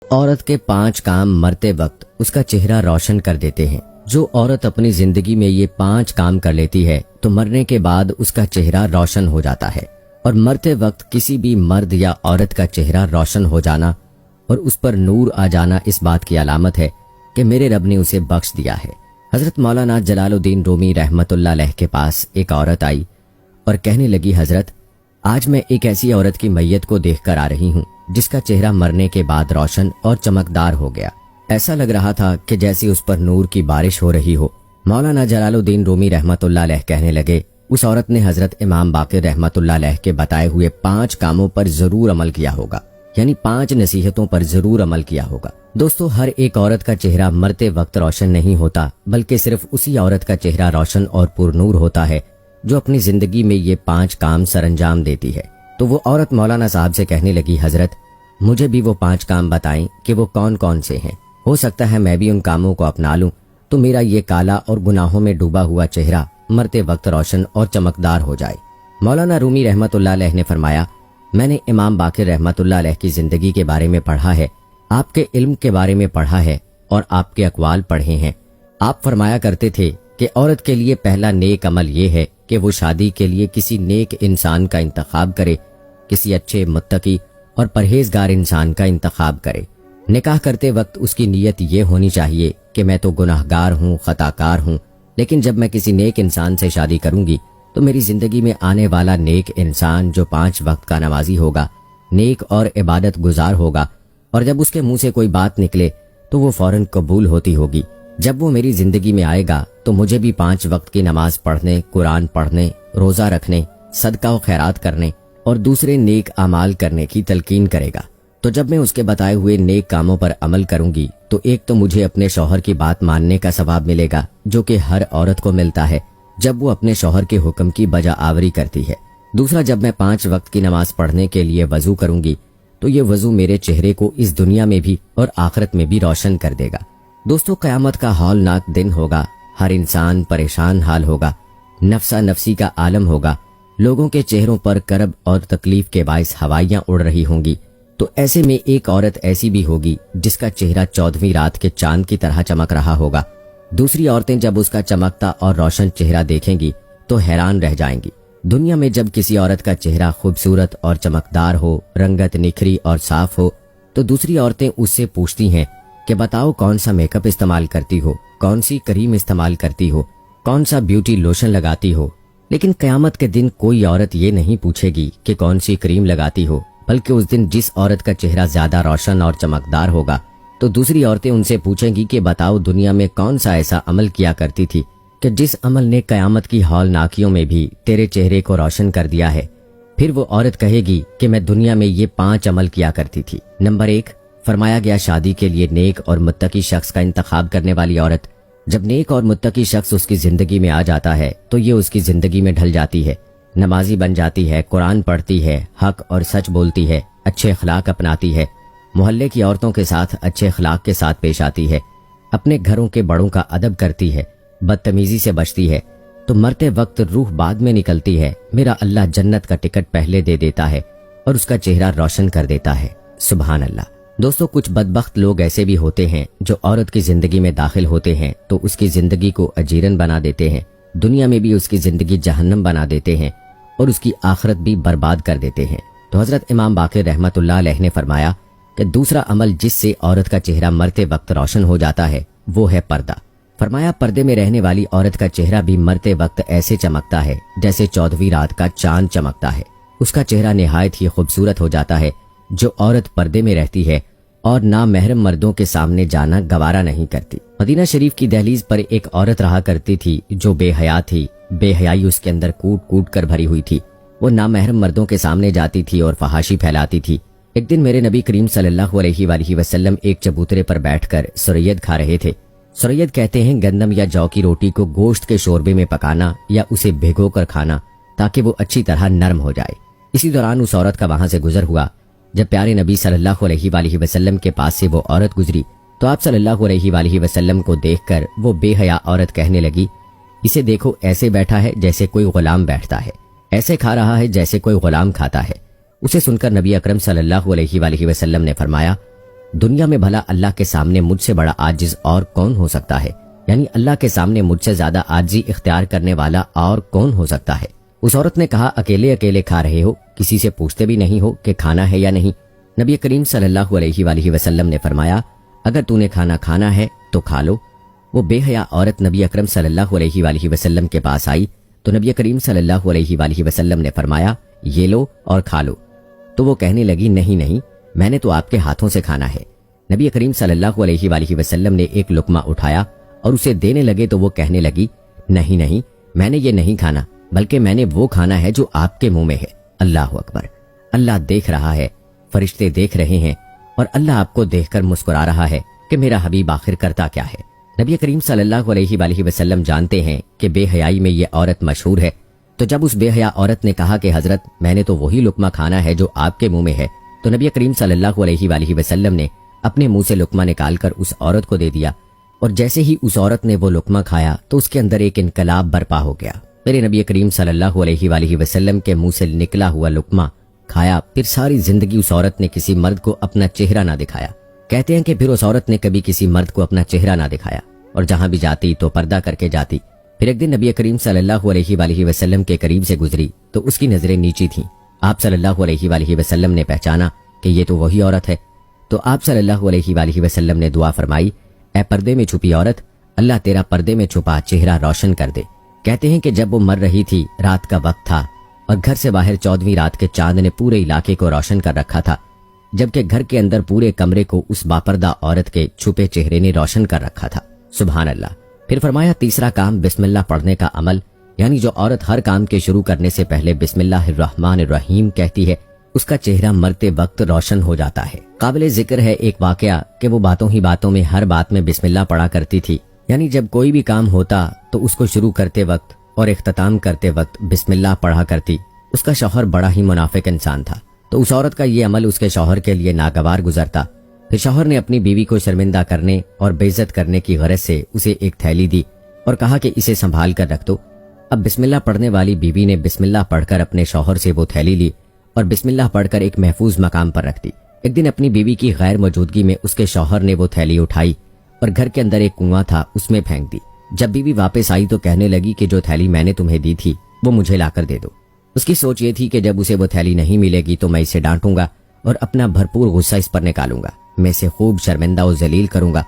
عورت کے 5 کام مرتے وقت اس کا چہرہ روشن کر دیتے ہیں۔ جو عورت اپنی زندگی میں یہ 5 کام کر لیتی ہے تو مرنے کے بعد اس کا چہرہ روشن ہو جاتا ہے، اور مرتے وقت کسی بھی مرد یا عورت کا چہرہ روشن ہو جانا اور اس پر نور آ جانا اس بات کی علامت ہے کہ میرے رب نے اسے بخش دیا ہے۔ حضرت مولانا جلال الدین رومی رحمت اللہ علیہ کے پاس ایک عورت آئی اور کہنے لگی، حضرت آج میں ایک ایسی عورت کی میت کو دیکھ کر آ رہی ہوں جس کا چہرہ مرنے کے بعد روشن اور چمکدار ہو گیا، ایسا لگ رہا تھا کہ جیسے اس پر نور کی بارش ہو رہی ہو۔ مولانا جلال الدین رومی رحمت اللہ علیہ کہنے لگے، اس عورت نے حضرت امام باقر رحمت اللہ علیہ کے بتائے ہوئے 5 کاموں پر ضرور عمل کیا ہوگا، یعنی 5 نصیحتوں پر ضرور عمل کیا ہوگا۔ دوستو، ہر ایک عورت کا چہرہ مرتے وقت روشن نہیں ہوتا، بلکہ صرف اسی عورت کا چہرہ روشن اور پر نور ہوتا ہے جو اپنی زندگی میں یہ 5 کام سر انجام دیتی ہے۔ تو وہ عورت مولانا صاحب سے کہنے لگی، حضرت مجھے بھی وہ 5 کام بتائیں کہ وہ کون کون سے ہیں، ہو سکتا ہے میں بھی ان کاموں کو اپنا لوں تو میرا یہ کالا اور گناہوں میں ڈوبا ہوا چہرہ مرتے وقت روشن اور چمکدار ہو جائے۔ مولانا رومی رحمت اللہ علیہ نے فرمایا، میں نے امام باقر رحمت اللہ علیہ کی زندگی کے بارے میں پڑھا ہے، آپ کے علم کے بارے میں پڑھا ہے اور آپ کے اقوال پڑھے ہیں۔ آپ فرمایا کرتے تھے کہ عورت کے لیے پہلا نیک عمل یہ ہے کہ وہ شادی کے لیے کسی نیک انسان کا انتخاب کرے، کسی اچھے متقی اور پرہیزگار انسان کا انتخاب کرے۔ نکاح کرتے وقت اس کی نیت یہ ہونی چاہیے کہ میں تو گناہگار ہوں، خطا کار ہوں، لیکن جب میں کسی نیک انسان سے شادی کروں گی تو میری زندگی میں آنے والا نیک انسان جو 5 وقت کا نمازی ہوگا، نیک اور عبادت گزار ہوگا، اور جب اس کے منہ سے کوئی بات نکلے تو وہ فوراً قبول ہوتی ہوگی۔ جب وہ میری زندگی میں آئے گا تو مجھے بھی 5 وقت کی نماز پڑھنے، قرآن پڑھنے، روزہ رکھنے، صدقہ و خیرات کرنے اور دوسرے نیک اعمال کرنے کی تلقین کرے گا۔ تو جب میں اس کے بتائے ہوئے نیک کاموں پر عمل کروں گی تو ایک تو مجھے اپنے شوہر کی بات ماننے کا ثواب ملے گا جو کہ ہر عورت کو ملتا ہے جب وہ اپنے شوہر کے حکم کی بجا آوری کرتی ہے۔ دوسرا، جب میں 5 وقت کی نماز پڑھنے کے لیے وضو کروں گی تو یہ وضو میرے چہرے کو اس دنیا میں بھی اور آخرت میں بھی روشن کر دے گا۔ دوستو، قیامت کا ہولناک دن ہوگا، ہر انسان پریشان حال ہوگا، نفسا نفسی کا عالم ہوگا، لوگوں کے چہروں پر کرب اور تکلیف کے باعث ہوائیاں اڑ رہی ہوں گی۔ تو ایسے میں ایک عورت ایسی بھی ہوگی جس کا چہرہ 14ویں رات کے چاند کی طرح چمک رہا ہوگا۔ دوسری عورتیں جب اس کا چمکتا اور روشن چہرہ دیکھیں گی تو حیران رہ جائیں گی۔ دنیا میں جب کسی عورت کا چہرہ خوبصورت اور چمکدار ہو، رنگت نکھری اور صاف ہو، تو دوسری عورتیں اس سے پوچھتی ہیں کہ بتاؤ کون سا میک اپ استعمال کرتی ہو، کون سی کریم استعمال کرتی ہو، کون سا بیوٹی لوشن لگاتی ہو۔ لیکن قیامت کے دن کوئی عورت یہ نہیں پوچھے گی کہ کون سی کریم لگاتی ہو، بلکہ اس دن جس عورت کا چہرہ زیادہ روشن اور چمکدار ہوگا تو دوسری عورتیں ان سے پوچھیں گی کہ بتاؤ دنیا میں کون سا ایسا عمل کیا کرتی تھی کہ جس عمل نے قیامت کی ہولناکیوں میں بھی تیرے چہرے کو روشن کر دیا ہے۔ پھر وہ عورت کہے گی کہ میں دنیا میں یہ 5 عمل کیا کرتی تھی۔ نمبر 1، فرمایا گیا شادی کے لیے نیک اور متقی شخص کا انتخاب کرنے والی عورت۔ جب نیک اور متقی شخص اس کی زندگی میں آ جاتا ہے تو یہ اس کی زندگی میں ڈھل جاتی ہے، نمازی بن جاتی ہے، قرآن پڑھتی ہے، حق اور سچ بولتی ہے، اچھے اخلاق اپناتی ہے، محلے کی عورتوں کے ساتھ اچھے اخلاق کے ساتھ پیش آتی ہے، اپنے گھروں کے بڑوں کا ادب کرتی ہے، بدتمیزی سے بچتی ہے، تو مرتے وقت روح بعد میں نکلتی ہے، میرا اللہ جنت کا ٹکٹ پہلے دے دیتا ہے اور اس کا چہرہ روشن کر دیتا ہے۔ سبحان اللہ۔ دوستو، کچھ بدبخت لوگ ایسے بھی ہوتے ہیں جو عورت کی زندگی میں داخل ہوتے ہیں تو اس کی زندگی کو اجیرن بنا دیتے ہیں، دنیا میں بھی اس کی زندگی جہنم بنا دیتے ہیں اور اس کی آخرت بھی برباد کر دیتے ہیں۔ تو حضرت امام باقر رحمت اللہ علیہ نے فرمایا کہ دوسرا عمل جس سے عورت کا چہرہ مرتے وقت روشن ہو جاتا ہے وہ ہے پردہ۔ فرمایا پردے میں رہنے والی عورت کا چہرہ بھی مرتے وقت ایسے چمکتا ہے جیسے 14ویں رات کا چاند چمکتا ہے۔ اس کا چہرہ نہایت ہی خوبصورت ہو جاتا ہے۔ جو عورت پردے میں رہتی ہے اور نامحرم مردوں کے سامنے جانا گوارا نہیں کرتی۔ مدینہ شریف کی دہلیز پر ایک عورت رہا کرتی تھی جو بے حیا تھی، بے حیائی اس کے اندر کوٹ کوٹ کر بھری ہوئی تھی۔ وہ نامحرم مردوں کے سامنے جاتی تھی اور فحاشی پھیلاتی تھی۔ ایک دن میرے نبی کریم صلی اللہ علیہ وآلہ وسلم ایک چبوترے پر بیٹھ کر سرید کھا رہے تھے۔ سرید کہتے ہیں گندم یا جو کی روٹی کو گوشت کے شوربے میں پکانا یا اسے بھگو کر کھانا تاکہ وہ اچھی طرح نرم ہو جائے۔ اسی دوران اس عورت کا وہاں سے گزر ہوا۔ جب پیارے نبی صلی اللہ علیہ وآلہ وسلم کے پاس سے وہ عورت گزری تو آپ صلی اللہ علیہ وآلہ وسلم کو دیکھ کر وہ بے حیا عورت کہنے لگی، اسے دیکھو ایسے بیٹھا ہے جیسے کوئی غلام بیٹھتا ہے، ایسے کھا رہا ہے جیسے کوئی غلام کھاتا ہے۔ اسے سن کر نبی اکرم صلی اللہ علیہ وآلہ وسلم نے فرمایا، دنیا میں بھلا اللہ کے سامنے مجھ سے بڑا عاجز اور کون ہو سکتا ہے؟ یعنی اللہ کے سامنے مجھ سے زیادہ عاجزی اختیار کرنے والا اور کون ہو سکتا ہے؟ اس عورت نے کہا اکیلے اکیلے کھا رہے ہو، کسی سے پوچھتے بھی نہیں ہو کہ کھانا ہے یا نہیں؟ نبی کریم صلی اللہ علیہ وآلہ وسلم نے فرمایا اگر تو نے کھانا کھانا ہے تو کھا لو۔ وہ بے حیا عورت نبی اکرم صلی اللہ علیہ وآلہ وسلم کے پاس آئی تو نبی کریم صلی اللہ علیہ وآلہ وسلم نے فرمایا یہ لو اور کھا لو۔ تو وہ کہنے لگی نہیں، میں نے تو آپ کے ہاتھوں سے کھانا ہے۔ نبی کریم صلی اللہ علیہ وآلہ وسلم نے ایک لقمہ اٹھایا اور اسے دینے لگے تو وہ کہنے لگی نہیں، میں نے یہ نہیں کھانا، بلکہ میں نے وہ کھانا ہے جو آپ کے منہ میں ہے۔ اللہ اکبر! اللہ دیکھ رہا ہے، فرشتے دیکھ رہے ہیں، اور اللہ آپ کو دیکھ کر مسکرا رہا ہے کہ میرا حبیب آخر کرتا کیا ہے۔ نبی کریم صلی اللہ علیہ وآلہ وسلم جانتے ہیں کہ بے حیائی میں یہ عورت مشہور ہے، تو جب اس بے حیا عورت نے کہا کہ حضرت میں نے تو وہی لقمہ کھانا ہے جو آپ کے منہ میں ہے، تو نبی کریم صلی اللہ علیہ وآلہ وسلم نے اپنے منہ سے لقمہ نکال کر اس عورت کو دے دیا، اور جیسے ہی اس عورت نے وہ لقمہ کھایا تو اس کے اندر ایک انقلاب برپا ہو گیا۔ میرے نبی کریم صلی اللہ علیہ وآلہ وسلم کے منہ سے نکلا ہوا لقمہ کھایا، پھر ساری زندگی اس عورت نے کسی مرد کو اپنا چہرہ نہ دکھایا۔ کہتے ہیں کہ پھر اس عورت نے کبھی کسی مرد کو اپنا چہرہ نہ دکھایا، اور جہاں بھی جاتی تو پردہ کر کے جاتی۔ پھر ایک دن نبی کریم صلی اللہ علیہ وآلہ وسلم کے قریب سے گزری تو اس کی نظریں نیچی تھیں۔ آپ صلی اللہ علیہ وآلہ وسلم نے پہچانا کہ یہ تو وہی عورت ہے، تو آپ صلی اللہ علیہ وآلہ وسلم نے دعا فرمائی اے پردے میں چھپی عورت، اللہ تیرا پردے میں چھپا چہرہ روشن کر دے۔ کہتے ہیں کہ جب وہ مر رہی تھی رات کا وقت تھا اور گھر سے باہر 14ویں رات کے چاند نے پورے علاقے کو روشن کر رکھا تھا، جبکہ گھر کے اندر پورے کمرے کو اس باپردہ عورت کے چھپے چہرے نے روشن کر رکھا تھا۔ سبحان اللہ! پھر فرمایا تیسرا کام بسم اللہ پڑھنے کا عمل، یعنی جو عورت ہر کام کے شروع کرنے سے پہلے بسم اللہ الرحمن الرحیم کہتی ہے اس کا چہرہ مرتے وقت روشن ہو جاتا ہے۔ قابل ذکر ہے ایک واقعہ کہ وہ باتوں ہی باتوں میں ہر بات میں بسم اللہ پڑھا کرتی تھی، یعنی جب کوئی بھی کام ہوتا تو اس کو شروع کرتے وقت اور اختتام کرتے وقت بسم اللہ پڑھا کرتی۔ اس کا شوہر بڑا ہی منافق انسان تھا، تو اس عورت کا یہ عمل اس کے شوہر کے لیے ناگوار گزرتا۔ پھر شوہر نے اپنی بیوی کو شرمندہ کرنے اور بے عزت کرنے کی غرض سے اسے ایک تھیلی دی اور کہا کہ اسے سنبھال کر رکھ دو۔ اب بسم اللہ پڑھنے والی بیوی نے بسم اللہ پڑھ کر اپنے شوہر سے وہ تھیلی لی اور بسم اللہ پڑھ کر ایک محفوظ مقام پر رکھ دی۔ ایک دن اپنی بیوی کی غیر موجودگی میں اس کے شوہر نے وہ تھیلی اٹھائی اور گھر کے اندر ایک کنواں تھا اس میں پھینک دی۔ جب بیوی واپس آئی تو کہنے لگی کہ جو تھیلی میں نے تمہیں دی تھی وہ مجھے لا کر دے دو۔ اس کی سوچ یہ تھی کہ جب اسے وہ تھیلی نہیں ملے گی تو میں اسے ڈانٹوں گا اور اپنا بھرپور غصہ اس پر نکالوں گا، میں اسے خوب شرمندہ و ذلیل کروں گا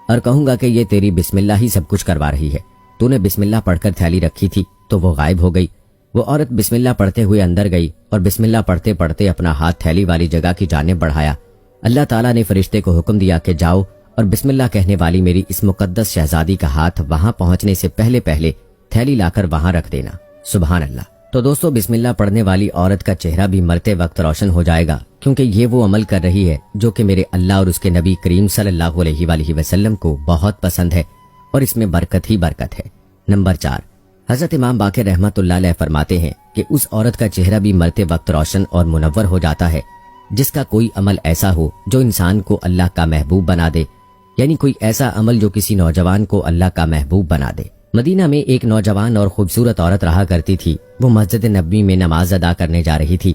اور کہوں گا کہ یہ تیری بسم اللہ ہی سب کچھ کروا رہی ہے، تو نے بسم اللہ پڑھ کر تھیلی رکھی تھی تو وہ غائب ہو گئی۔ وہ عورت بسم اللہ پڑھتے ہوئے اندر گئی اور بسم اللہ پڑھتے پڑھتے اپنا ہاتھ تھیلی والی جگہ کی جانب بڑھایا۔ اللہ تعالیٰ نے فرشتے کو حکم دیا کہ جاؤ اور بسم اللہ کہنے والی میری اس مقدس شہزادی کا ہاتھ وہاں پہنچنے سے پہلے تھیلی لا کر وہاں رکھ دینا۔ سبحان اللہ! تو دوستو بسم اللہ پڑھنے والی عورت کا چہرہ بھی مرتے وقت روشن ہو جائے گا، کیونکہ یہ وہ عمل کر رہی ہے جو کہ میرے اللہ اور اس کے نبی کریم صلی اللہ علیہ وآلہ وسلم کو بہت پسند ہے، اور اس میں برکت ہی برکت ہے۔ نمبر 4، حضرت امام باقر رحمت اللہ علیہ فرماتے ہیں کہ اس عورت کا چہرہ بھی مرتے وقت روشن اور منور ہو جاتا ہے جس کا کوئی عمل ایسا ہو جو انسان کو اللہ کا محبوب بنا دے، یعنی کوئی ایسا عمل جو کسی نوجوان کو اللہ کا محبوب بنا دے۔ مدینہ میں ایک نوجوان اور خوبصورت عورت رہا کرتی تھی۔ وہ مسجد نبوی میں نماز ادا کرنے جا رہی تھی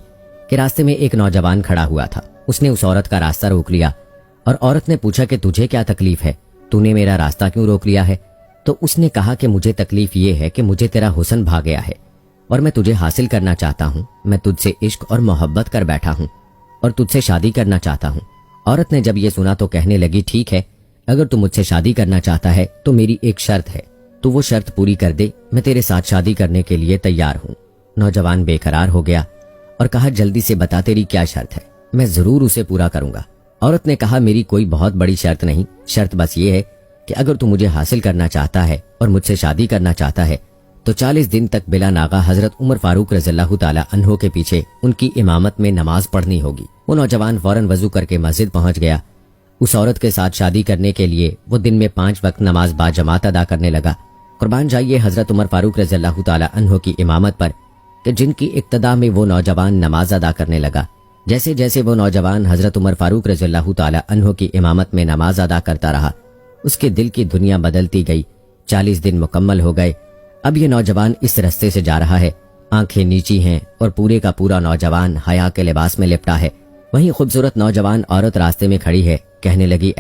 کہ راستے میں ایک نوجوان کھڑا ہوا تھا۔ اس نے اس عورت کا راستہ روک لیا اور عورت نے پوچھا کہ تجھے کیا تکلیف ہے، تو نے میرا راستہ کیوں روک لیا ہے؟ تو اس نے کہا کہ مجھے تکلیف یہ ہے کہ مجھے تیرا حسن بھا گیا ہے اور میں تجھے حاصل کرنا چاہتا ہوں، میں تجھ سے عشق اور محبت کر بیٹھا ہوں اور تجھ سے شادی کرنا چاہتا ہوں۔ عورت نے جب یہ سنا تو کہنے لگی ٹھیک ہے، اگر تو مجھ سے شادی کرنا چاہتا ہے تو میری ایک شرط ہے، تو وہ شرط پوری کر دے، میں تیرے ساتھ شادی کرنے کے لیے تیار ہوں۔ نوجوان بے قرار ہو گیا اور کہا جلدی سے بتا تیری کیا شرط ہے، میں ضرور اسے پورا کروں گا۔ عورت نے کہا میری کوئی بہت بڑی شرط نہیں، شرط بس یہ ہے کہ اگر تو مجھے حاصل کرنا چاہتا ہے اور مجھ سے شادی کرنا چاہتا ہے تو 40 دن تک بلا ناغہ حضرت عمر فاروق رضی اللہ تعالی عنہ کے پیچھے ان کی امامت میں نماز پڑھنی ہوگی۔ وہ نوجوان فوراً وضو کر کے مسجد پہنچ گیا۔ اس عورت کے ساتھ شادی کرنے کے لیے وہ دن میں 5 وقت نماز با جماعت ادا کرنے لگا۔ قربان جائیے حضرت عمر فاروق رضی اللہ تعالی عنہ کی امامت پر کہ جن کی اقتدا میں وہ نوجوان نماز ادا کرنے لگا۔ جیسے جیسے وہ نوجوان حضرت عمر فاروق رضی اللہ تعالی عنہ کی امامت میں نماز ادا کرتا رہا، اس کے دل کی دنیا بدلتی گئی۔ 40 دن مکمل ہو گئے۔ اب یہ نوجوان اس رستے سے جا رہا ہے، آنکھیں نیچی ہیں اور پورے کا پورا نوجوان حیا کے لباس میں لپٹا ہے۔ وہیں خوبصورت نوجوان عورت راستے میں کھڑی ہے کہنے لگی